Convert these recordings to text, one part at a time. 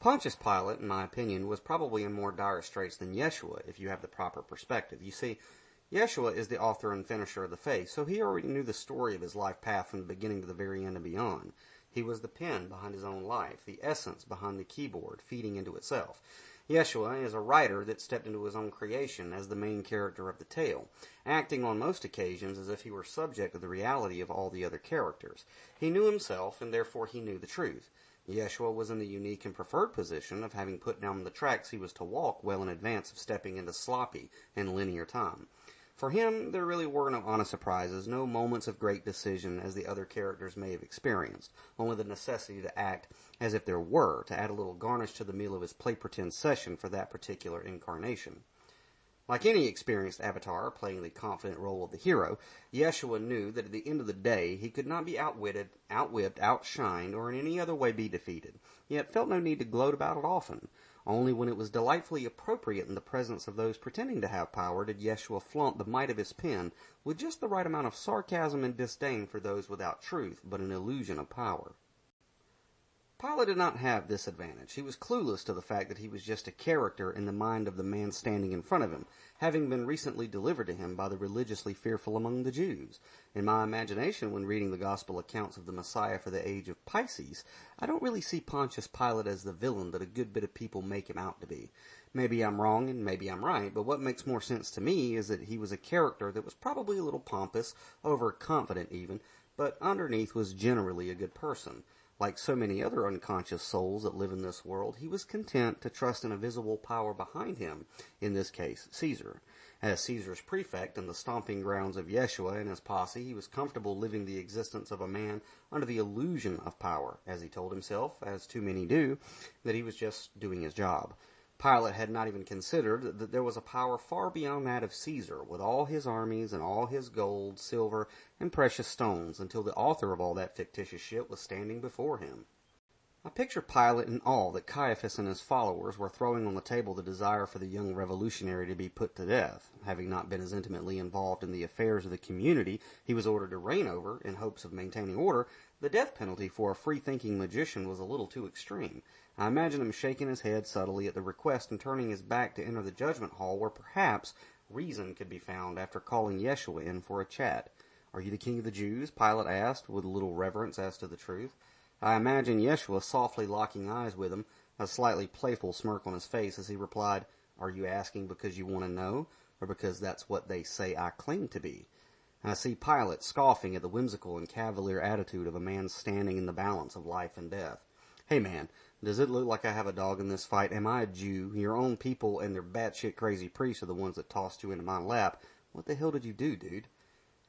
Pontius Pilate, in my opinion, was probably in more dire straits than Yeshua if you have the proper perspective. You see, Yeshua is the author and finisher of the faith, so he already knew the story of his life path from the beginning to the very end and beyond. He was the pen behind his own life, the essence behind the keyboard, feeding into itself. Yeshua is a writer that stepped into his own creation as the main character of the tale, acting on most occasions as if he were subject to the reality of all the other characters. He knew himself, and therefore he knew the truth. Yeshua was in the unique and preferred position of having put down the tracks he was to walk well in advance of stepping into sloppy and linear time. For him, there really were no honest surprises, no moments of great decision as the other characters may have experienced, only the necessity to act as if there were, to add a little garnish to the meal of his play-pretend session for that particular incarnation. Like any experienced avatar playing the confident role of the hero, Yeshua knew that at the end of the day he could not be outwitted, outwhipped, outshined, or in any other way be defeated, yet felt no need to gloat about it often. Only when it was delightfully appropriate in the presence of those pretending to have power did Yeshua flaunt the might of his pen with just the right amount of sarcasm and disdain for those without truth, but an illusion of power. Pilate did not have this advantage. He was clueless to the fact that he was just a character in the mind of the man standing in front of him, having been recently delivered to him by the religiously fearful among the Jews. In my imagination, when reading the gospel accounts of the Messiah for the age of Pisces, I don't really see Pontius Pilate as the villain that a good bit of people make him out to be. Maybe I'm wrong and maybe I'm right, but what makes more sense to me is that he was a character that was probably a little pompous, overconfident even, but underneath was generally a good person. Like so many other unconscious souls that live in this world, he was content to trust in a visible power behind him, in this case, Caesar. As Caesar's prefect in the stomping grounds of Yeshua and his posse, he was comfortable living the existence of a man under the illusion of power, as he told himself, as too many do, that he was just doing his job. Pilate had not even considered that there was a power far beyond that of Caesar, with all his armies and all his gold, silver, and precious stones, until the author of all that fictitious shit was standing before him. I picture Pilate in awe that Caiaphas and his followers were throwing on the table the desire for the young revolutionary to be put to death. Having not been as intimately involved in the affairs of the community he was ordered to reign over, in hopes of maintaining order, the death penalty for a free-thinking magician was a little too extreme. I imagine him shaking his head subtly at the request and turning his back to enter the judgment hall where perhaps reason could be found after calling Yeshua in for a chat. "Are you the king of the Jews?" Pilate asked, with a little reverence as to the truth. I imagine Yeshua softly locking eyes with him, a slightly playful smirk on his face as he replied, "Are you asking because you want to know, or because that's what they say I claim to be?" And I see Pilate scoffing at the whimsical and cavalier attitude of a man standing in the balance of life and death. "Hey man, does it look like I have a dog in this fight? Am I a Jew? Your own people and their batshit crazy priests are the ones that tossed you into my lap. What the hell did you do, dude?"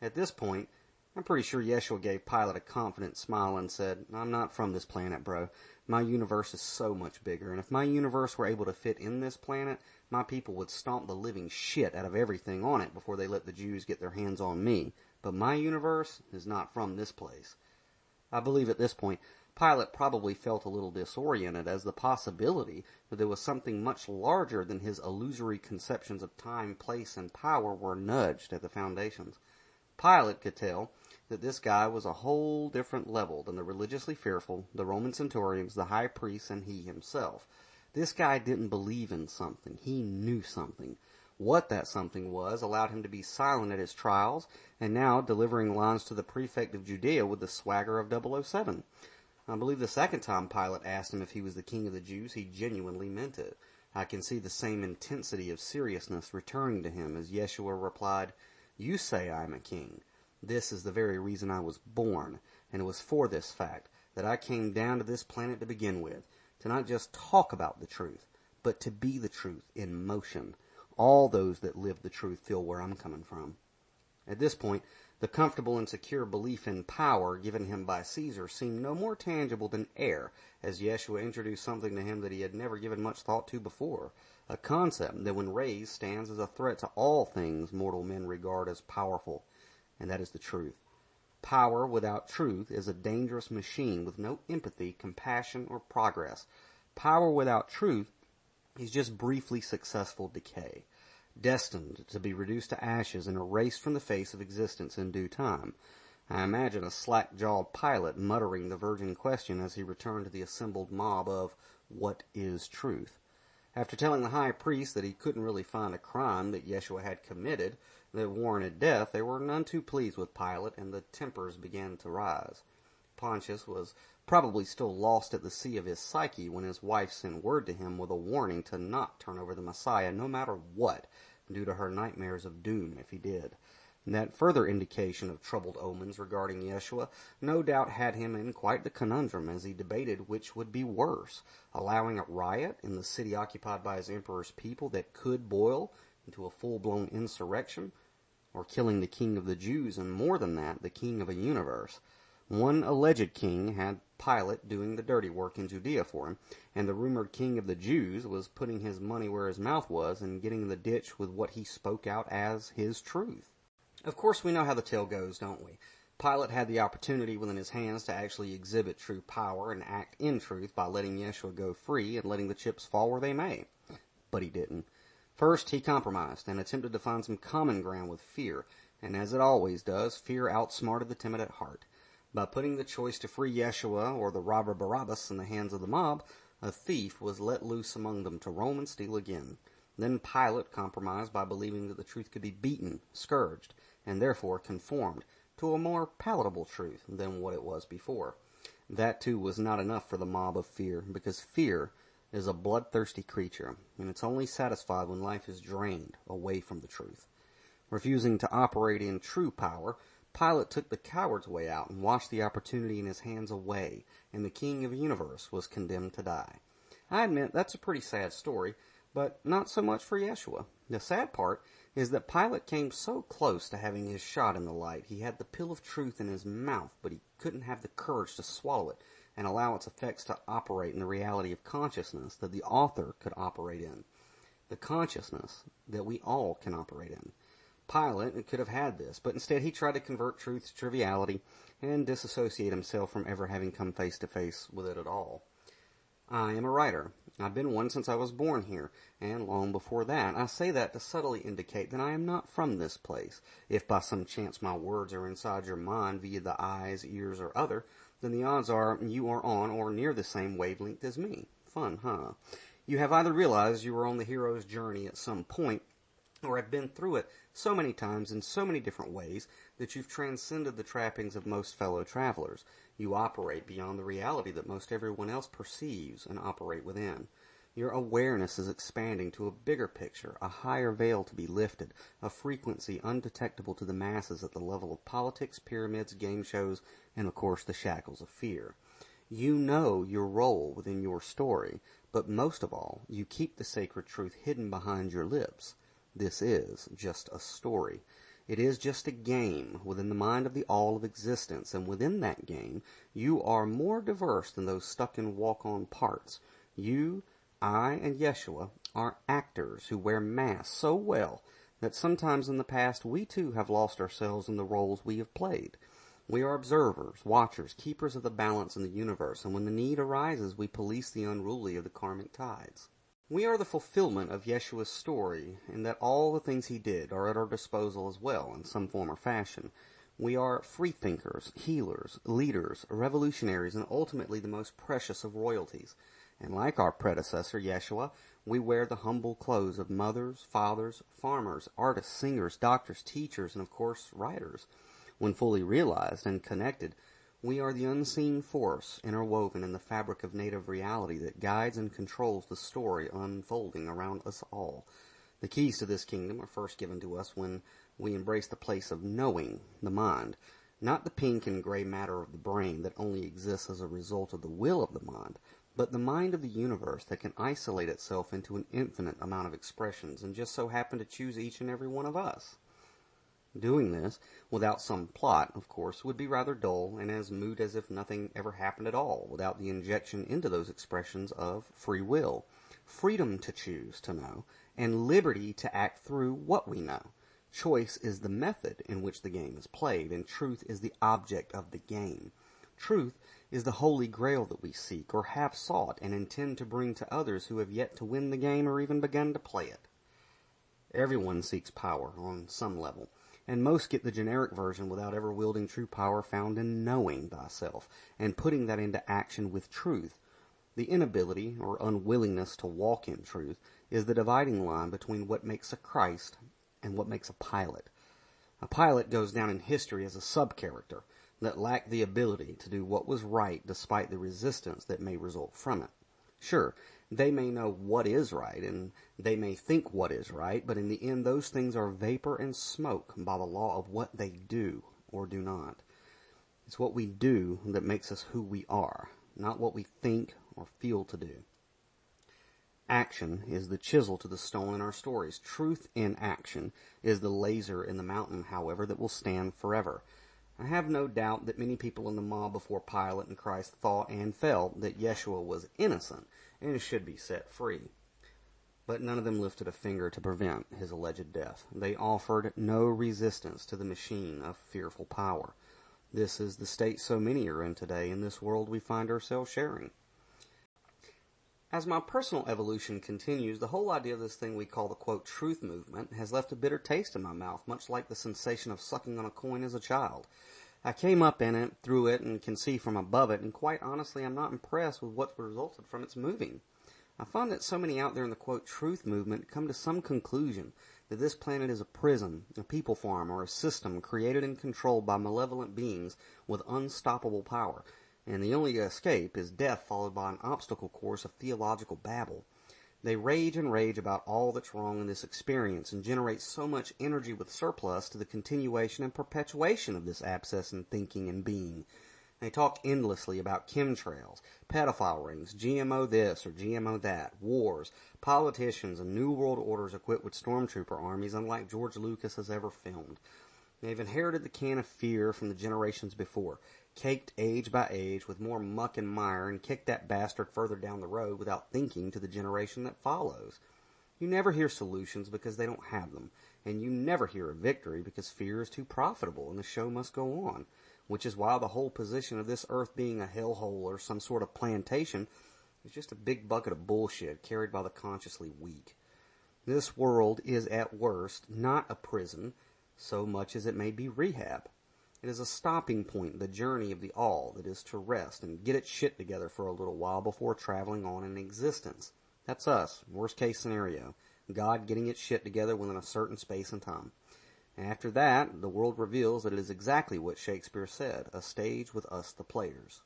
At this point, I'm pretty sure Yeshua gave Pilate a confident smile and said, "I'm not from this planet, bro. My universe is so much bigger, and if my universe were able to fit in this planet, my people would stomp the living shit out of everything on it before they let the Jews get their hands on me. But my universe is not from this place." I believe at this point, Pilate probably felt a little disoriented as the possibility that there was something much larger than his illusory conceptions of time, place, and power were nudged at the foundations. Pilate could tell that this guy was a whole different level than the religiously fearful, the Roman centurions, the high priests, and he himself. This guy didn't believe in something. He knew something. What that something was allowed him to be silent at his trials, and now delivering lines to the prefect of Judea with the swagger of 007. I believe the second time Pilate asked him if he was the king of the Jews, he genuinely meant it. I can see the same intensity of seriousness returning to him as Yeshua replied, "You say I am a king. This is the very reason I was born, and it was for this fact that I came down to this planet to begin with, to not just talk about the truth, but to be the truth in motion. All those that live the truth feel where I'm coming from." At this point, the comfortable and secure belief in power given him by Caesar seemed no more tangible than air, as Yeshua introduced something to him that he had never given much thought to before, a concept that when raised stands as a threat to all things mortal men regard as powerful, and that is the truth. Power without truth is a dangerous machine with no empathy, compassion, or progress. Power without truth is just briefly successful decay. destined to be reduced to ashes and erased from the face of existence in due time. I imagine a slack-jawed Pilate muttering the virgin question as he returned to the assembled mob of, "What is truth?" After telling the high priest that he couldn't really find a crime that Yeshua had committed that warranted death, they were none too pleased with Pilate, and the tempers began to rise. Pontius was probably still lost at the sea of his psyche when his wife sent word to him with a warning to not turn over the Messiah no matter what, due to her nightmares of doom if he did. That further indication of troubled omens regarding Yeshua no doubt had him in quite the conundrum as he debated which would be worse, allowing a riot in the city occupied by his emperor's people that could boil into a full-blown insurrection, or killing the king of the Jews, and more than that, the king of a universe. One alleged king had Pilate doing the dirty work in Judea for him, and the rumored king of the Jews was putting his money where his mouth was and getting in the ditch with what he spoke out as his truth. Of course, we know how the tale goes, don't we? Pilate had the opportunity within his hands to actually exhibit true power and act in truth by letting Yeshua go free and letting the chips fall where they may. But he didn't. First, he compromised and attempted to find some common ground with fear, and as it always does, fear outsmarted the timid at heart. By putting the choice to free Yeshua or the robber Barabbas in the hands of the mob, a thief was let loose among them to roam and steal again. Then Pilate compromised by believing that the truth could be beaten, scourged, and therefore conformed to a more palatable truth than what it was before. That, too, was not enough for the mob of fear, because fear is a bloodthirsty creature, and it's only satisfied when life is drained away from the truth. Refusing to operate in true power, Pilate took the coward's way out and washed the opportunity in his hands away, and the king of the universe was condemned to die. I admit that's a pretty sad story, but not so much for Yeshua. The sad part is that Pilate came so close to having his shot in the light. He had the pill of truth in his mouth, but he couldn't have the courage to swallow it and allow its effects to operate in the reality of consciousness that the author could operate in, the consciousness that we all can operate in. Pilate could have had this, but instead he tried to convert truth to triviality and disassociate himself from ever having come face to face with it at all. I am a writer. I've been one since I was born here, and long before that. I say that to subtly indicate that I am not from this place. If by some chance my words are inside your mind via the eyes, ears, or other, then the odds are you are on or near the same wavelength as me. Fun, huh? You have either realized you were on the hero's journey at some point, or have been through it so many times in so many different ways that you've transcended the trappings of most fellow travelers. You operate beyond the reality that most everyone else perceives and operate within. Your awareness is expanding to a bigger picture, a higher veil to be lifted, a frequency undetectable to the masses at the level of politics, pyramids, game shows, and of course the shackles of fear. You know your role within your story, but most of all, you keep the sacred truth hidden behind your lips. This is just a story. It is just a game within the mind of the all of existence, and within that game, you are more diverse than those stuck in walk-on parts. You, I, and Yeshua are actors who wear masks so well that sometimes in the past we too have lost ourselves in the roles we have played. We are observers, watchers, keepers of the balance in the universe, and when the need arises, we police the unruly of the karmic tides. We are the fulfillment of Yeshua's story, in that all the things he did are at our disposal as well, in some form or fashion. We are freethinkers, healers, leaders, revolutionaries, and ultimately the most precious of royalties. And like our predecessor, Yeshua, we wear the humble clothes of mothers, fathers, farmers, artists, singers, doctors, teachers, and of course, writers. When fully realized and connected, we are the unseen force interwoven in the fabric of native reality that guides and controls the story unfolding around us all. The keys to this kingdom are first given to us when we embrace the place of knowing, the mind, not the pink and gray matter of the brain that only exists as a result of the will of the mind, but the mind of the universe that can isolate itself into an infinite amount of expressions and just so happen to choose each and every one of us. Doing this, without some plot, of course, would be rather dull and as moot as if nothing ever happened at all, without the injection into those expressions of free will, freedom to choose to know, and liberty to act through what we know. Choice is the method in which the game is played, and truth is the object of the game. Truth is the holy grail that we seek, or have sought, and intend to bring to others who have yet to win the game or even begun to play it. Everyone seeks power on some level, and most get the generic version without ever wielding true power found in knowing thyself, and putting that into action with truth. The inability or unwillingness to walk in truth is the dividing line between what makes a Christ and what makes a Pilate. A Pilate goes down in history as a sub-character that lacked the ability to do what was right despite the resistance that may result from it. Sure, they may know what is right, and they may think what is right, but in the end those things are vapor and smoke by the law of what they do or do not. It's what we do that makes us who we are, not what we think or feel to do. Action is the chisel to the stone in our stories. Truth in action is the laser in the mountain, however, that will stand forever. I have no doubt that many people in the mob before Pilate and Christ thought and felt that Yeshua was innocent and should be set free. But none of them lifted a finger to prevent his alleged death. They offered no resistance to the machine of fearful power. This is the state so many are in today in this world we find ourselves sharing. As my personal evolution continues, the whole idea of this thing we call the, quote, truth movement has left a bitter taste in my mouth, much like the sensation of sucking on a coin as a child. I came up in it, through it, and can see from above it, and quite honestly, I'm not impressed with what's resulted from its moving. I find that so many out there in the, quote, truth movement come to some conclusion that this planet is a prison, a people farm, or a system created and controlled by malevolent beings with unstoppable power, and the only escape is death followed by an obstacle course of theological babble. They rage and rage about all that's wrong in this experience and generate so much energy with surplus to the continuation and perpetuation of this abscess in thinking and being. They talk endlessly about chemtrails, pedophile rings, GMO this or GMO that, wars, politicians, and new world orders equipped with stormtrooper armies unlike George Lucas has ever filmed. They've inherited the can of fear from the generations before, caked age by age with more muck and mire, and kicked that bastard further down the road without thinking to the generation that follows. You never hear solutions because they don't have them, and you never hear a victory because fear is too profitable and the show must go on, which is why the whole position of this earth being a hellhole or some sort of plantation is just a big bucket of bullshit carried by the consciously weak. This world is at worst not a prison so much as it may be rehab. It is a stopping point in the journey of the all that is to rest and get its shit together for a little while before traveling on in existence. That's us, worst case scenario. God getting its shit together within a certain space and time. After that, the world reveals that it is exactly what Shakespeare said, a stage with us the players.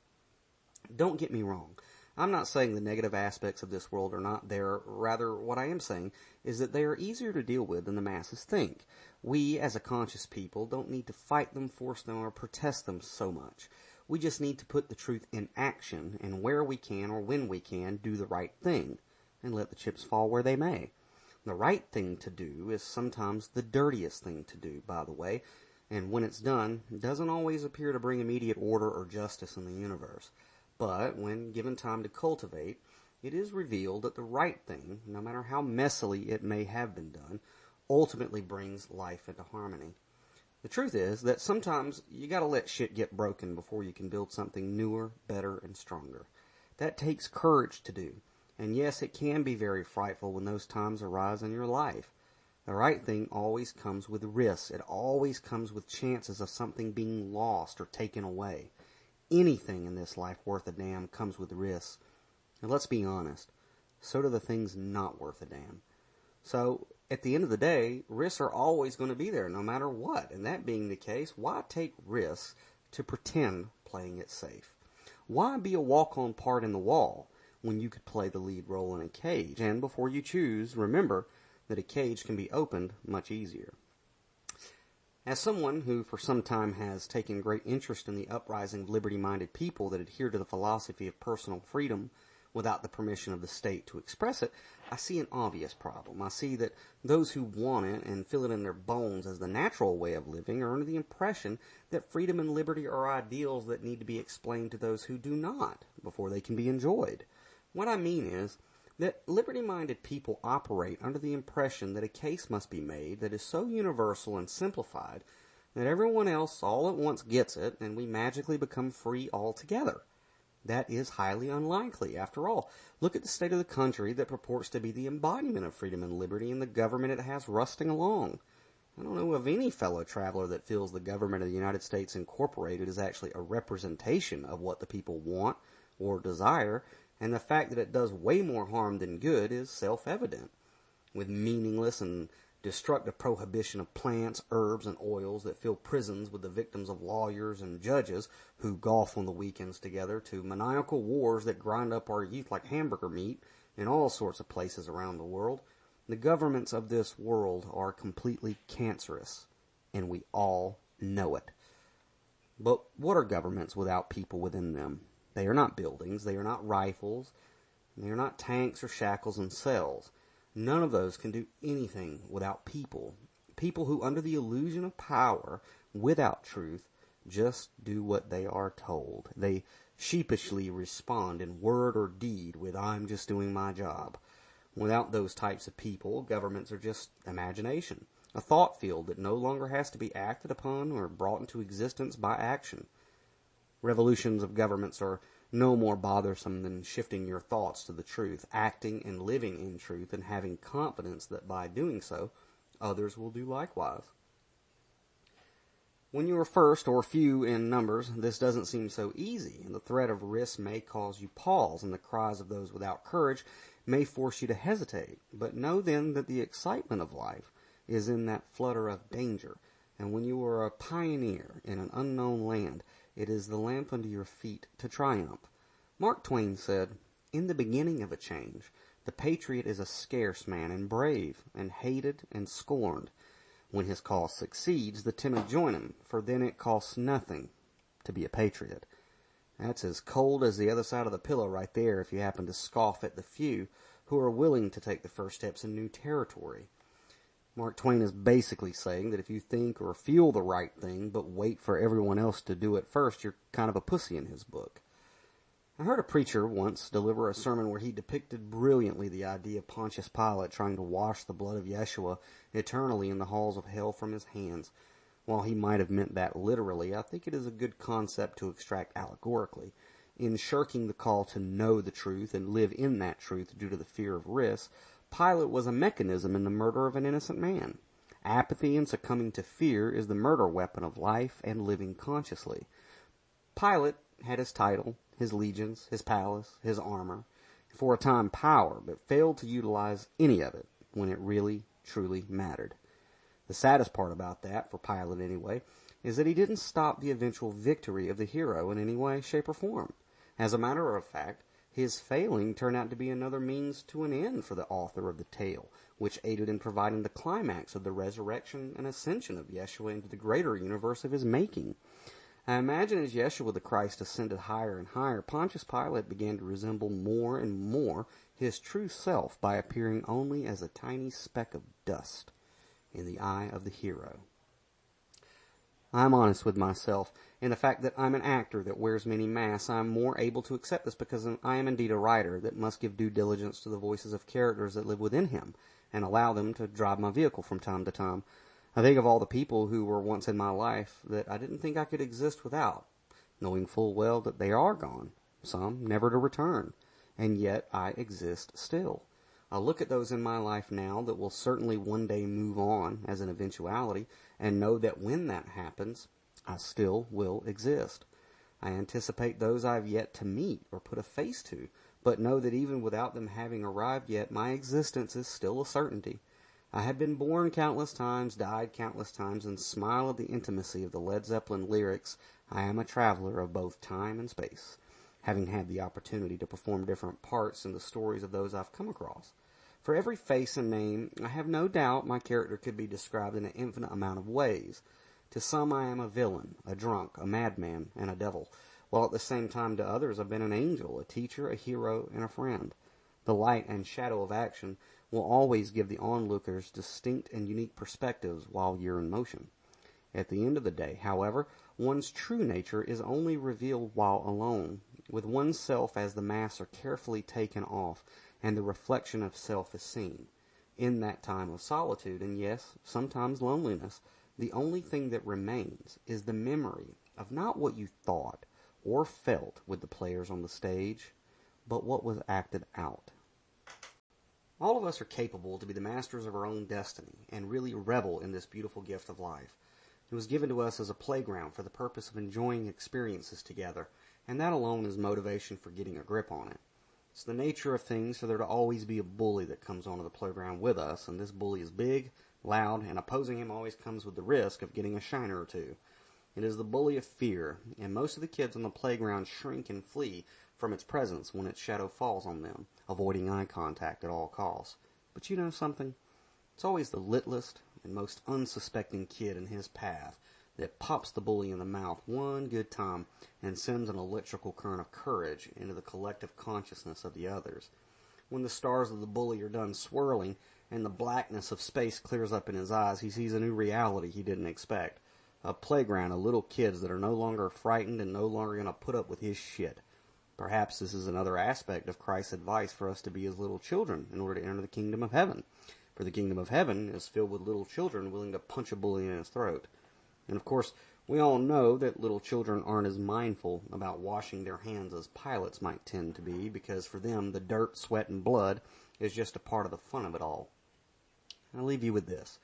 Don't get me wrong. I'm not saying the negative aspects of this world are not there. Rather, what I am saying is that they are easier to deal with than the masses think. We, as a conscious people, don't need to fight them, force them, or protest them so much. We just need to put the truth in action, and where we can or when we can, do the right thing, and let the chips fall where they may. The right thing to do is sometimes the dirtiest thing to do, by the way, and when it's done, it doesn't always appear to bring immediate order or justice in the universe. But when given time to cultivate, it is revealed that the right thing, no matter how messily it may have been done, ultimately brings life into harmony. The truth is that sometimes you gotta let shit get broken before you can build something newer, better, and stronger. That takes courage to do. And yes, it can be very frightful when those times arise in your life. The right thing always comes with risks. It always comes with chances of something being lost or taken away. Anything in this life worth a damn comes with risks. And let's be honest, so do the things not worth a damn. So, at the end of the day, risks are always going to be there no matter what. And that being the case, why take risks to pretend playing it safe? Why be a walk-on part in the wall when you could play the lead role in a cage? And before you choose, remember that a cage can be opened much easier. As someone who for some time has taken great interest in the uprising of liberty-minded people that adhere to the philosophy of personal freedom without the permission of the state to express it, I see an obvious problem. I see that those who want it and feel it in their bones as the natural way of living are under the impression that freedom and liberty are ideals that need to be explained to those who do not before they can be enjoyed. What I mean is that liberty-minded people operate under the impression that a case must be made that is so universal and simplified that everyone else all at once gets it and we magically become free altogether. That is highly unlikely. After all, look at the state of the country that purports to be the embodiment of freedom and liberty and the government it has rusting along. I don't know of any fellow traveler that feels the government of the United States Incorporated is actually a representation of what the people want or desire, and the fact that it does way more harm than good is self-evident. With meaningless and destructive prohibition of plants, herbs, and oils that fill prisons with the victims of lawyers and judges who golf on the weekends together, to maniacal wars that grind up our youth like hamburger meat in all sorts of places around the world, the governments of this world are completely cancerous, and we all know it. But what are governments without people within them? They are not buildings, they are not rifles, they are not tanks or shackles and cells. None of those can do anything without people. People who, under the illusion of power, without truth, just do what they are told. They sheepishly respond in word or deed with, "I'm just doing my job." Without those types of people, governments are just imagination, a thought field that no longer has to be acted upon or brought into existence by action. Revolutions of governments are no more bothersome than shifting your thoughts to the truth, acting and living in truth, and having confidence that by doing so, others will do likewise. When you are first or few in numbers, this doesn't seem so easy, and the threat of risk may cause you pause, and the cries of those without courage may force you to hesitate. But know then that the excitement of life is in that flutter of danger, and when you are a pioneer in an unknown land, it is the lamp under your feet to triumph. Mark Twain said, "In the beginning of a change, the patriot is a scarce man, and brave, and hated, and scorned. When his cause succeeds, the timid join him, for then it costs nothing to be a patriot." That's as cold as the other side of the pillow right there if you happen to scoff at the few who are willing to take the first steps in new territory. Mark Twain is basically saying that if you think or feel the right thing but wait for everyone else to do it first, you're kind of a pussy in his book. I heard a preacher once deliver a sermon where he depicted brilliantly the idea of Pontius Pilate trying to wash the blood of Yeshua eternally in the halls of hell from his hands. While he might have meant that literally, I think it is a good concept to extract allegorically. In shirking the call to know the truth and live in that truth due to the fear of risk, Pilate was a mechanism in the murder of an innocent man. Apathy and succumbing to fear is the murder weapon of life and living consciously. Pilate had his title, his legions, his palace, his armor, for a time power, but failed to utilize any of it when it really, truly mattered. The saddest part about that, for Pilate anyway, is that he didn't stop the eventual victory of the hero in any way, shape, or form. As a matter of fact, his failing turned out to be another means to an end for the author of the tale, which aided in providing the climax of the resurrection and ascension of Yeshua into the greater universe of his making. I imagine as Yeshua the Christ ascended higher and higher, Pontius Pilate began to resemble more and more his true self by appearing only as a tiny speck of dust in the eye of the hero. I'm honest with myself. In the fact that I'm an actor that wears many masks, I'm more able to accept this because I am indeed a writer that must give due diligence to the voices of characters that live within him and allow them to drive my vehicle from time to time. I think of all the people who were once in my life that I didn't think I could exist without, knowing full well that they are gone, some never to return, and yet I exist still. I look at those in my life now that will certainly one day move on as an eventuality, and know that when that happens, I still will exist. I anticipate those I've yet to meet or put a face to, but know that even without them having arrived yet, my existence is still a certainty. I have been born countless times, died countless times, and smile at the intimacy of the Led Zeppelin lyrics, "I am a traveler of both time and space," having had the opportunity to perform different parts in the stories of those I've come across. For every face and name, I have no doubt my character could be described in an infinite amount of ways. To some I am a villain, a drunk, a madman, and a devil, while at the same time to others I've been an angel, a teacher, a hero, and a friend. The light and shadow of action will always give the onlookers distinct and unique perspectives while you're in motion. At the end of the day, however, one's true nature is only revealed while alone, with oneself as the masks are carefully taken off and the reflection of self is seen. In that time of solitude, and yes, sometimes loneliness, the only thing that remains is the memory of not what you thought or felt with the players on the stage, but what was acted out. All of us are capable to be the masters of our own destiny and really revel in this beautiful gift of life. It was given to us as a playground for the purpose of enjoying experiences together, and that alone is motivation for getting a grip on it. It's the nature of things for there to always be a bully that comes onto the playground with us, and this bully is big, loud, and opposing him always comes with the risk of getting a shiner or two. It is the bully of fear, and most of the kids on the playground shrink and flee from its presence when its shadow falls on them, avoiding eye contact at all costs. But you know something? It's always the littlest and most unsuspecting kid in his path that pops the bully in the mouth one good time and sends an electrical current of courage into the collective consciousness of the others. When the stars of the bully are done swirling and the blackness of space clears up in his eyes, he sees a new reality he didn't expect. A playground of little kids that are no longer frightened and no longer going to put up with his shit. Perhaps this is another aspect of Christ's advice for us to be as little children in order to enter the kingdom of heaven. For the kingdom of heaven is filled with little children willing to punch a bully in his throat. And of course, we all know that little children aren't as mindful about washing their hands as pilots might tend to be, because for them the dirt, sweat, and blood is just a part of the fun of it all. I'll leave you with this.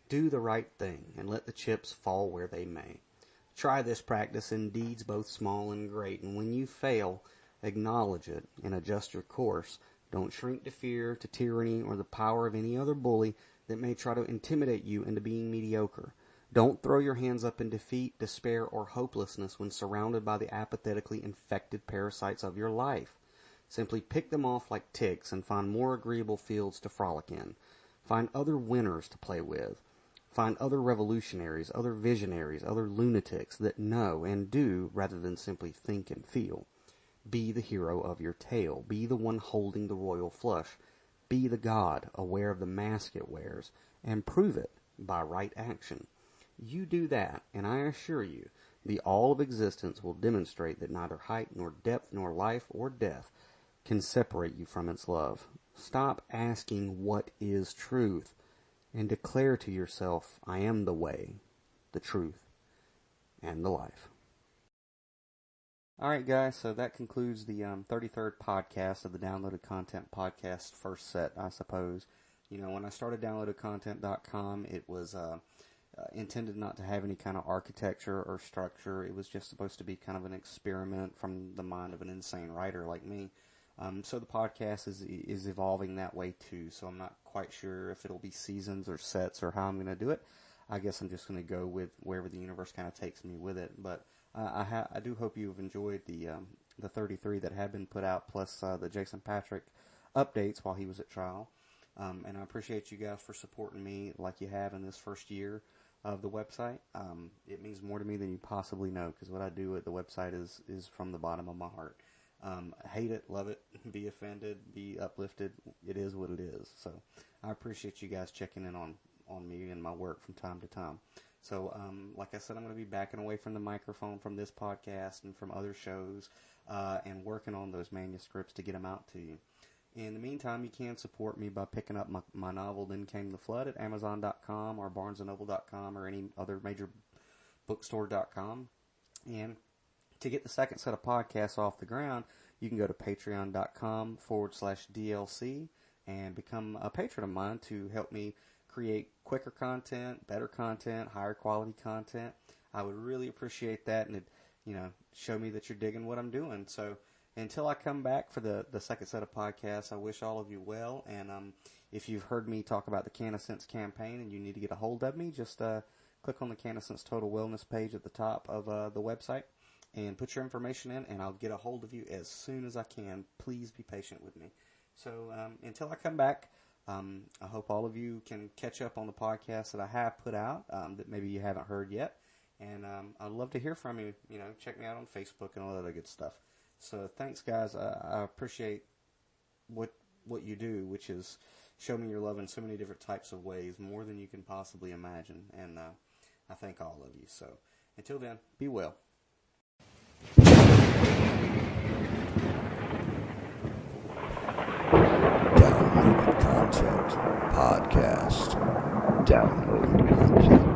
Do the right thing and let the chips fall where they may. Try this practice in deeds both small and great, and when you fail, acknowledge it and adjust your course. Don't shrink to fear, to tyranny, or the power of any other bully that may try to intimidate you into being mediocre. Don't throw your hands up in defeat, despair, or hopelessness when surrounded by the apathetically infected parasites of your life. Simply pick them off like ticks and find more agreeable fields to frolic in. Find other winners to play with. Find other revolutionaries, other visionaries, other lunatics that know and do rather than simply think and feel. Be the hero of your tale. Be the one holding the royal flush. Be the god, aware of the mask it wears, and prove it by right action. You do that, and I assure you, the all of existence will demonstrate that neither height nor depth nor life or death can separate you from its love. Stop asking what is truth, and declare to yourself, I am the way, the truth, and the life. Alright guys, so that concludes the 33rd podcast of the Downloaded Content Podcast first set, I suppose. You know, when I started downloadedcontent.com, it was intended not to have any kind of architecture or structure. It was just supposed to be kind of an experiment from the mind of an insane writer like me. So the podcast is evolving that way too, so I'm not quite sure if it'll be seasons or sets or how I'm going to do it. I guess I'm just going to go with wherever the universe kind of takes me with it, but I do hope you've enjoyed the 33 that have been put out, plus the Jason Patrick updates while he was at trial. And I appreciate you guys for supporting me like you have in this first year of the website. It means more to me than you possibly know, because what I do at the website is from the bottom of my heart. Hate it, love it, be offended, be uplifted. It is what it is. So I appreciate you guys checking in on me and my work from time to time. So, like I said, I'm going to be backing away from the microphone from this podcast and from other shows, and working on those manuscripts to get them out to you. In the meantime, you can support me by picking up my novel, Then Came the Flood, at Amazon.com or BarnesandNoble.com or any other major bookstore.com. And to get the second set of podcasts off the ground, you can go to patreon.com/DLC and become a patron of mine to help me create quicker content, better content, higher quality content. I would really appreciate that, and it, show me that you're digging what I'm doing. So until I come back for the second set of podcasts, I wish all of you well. And if you've heard me talk about the CannaSense campaign and you need to get a hold of me, just click on the CannaSense Total Wellness page at the top of the website and put your information in, and I'll get a hold of you as soon as I can. Please be patient with me. So until I come back, I hope all of you can catch up on the podcasts that I have put out that maybe you haven't heard yet. And I'd love to hear from you. Check me out on Facebook and all that other good stuff. So thanks, guys. I appreciate what you do, which is show me your love in so many different types of ways, more than you can possibly imagine. And I thank all of you. So until then, be well. Downloaded Content Podcast. Downloaded Content.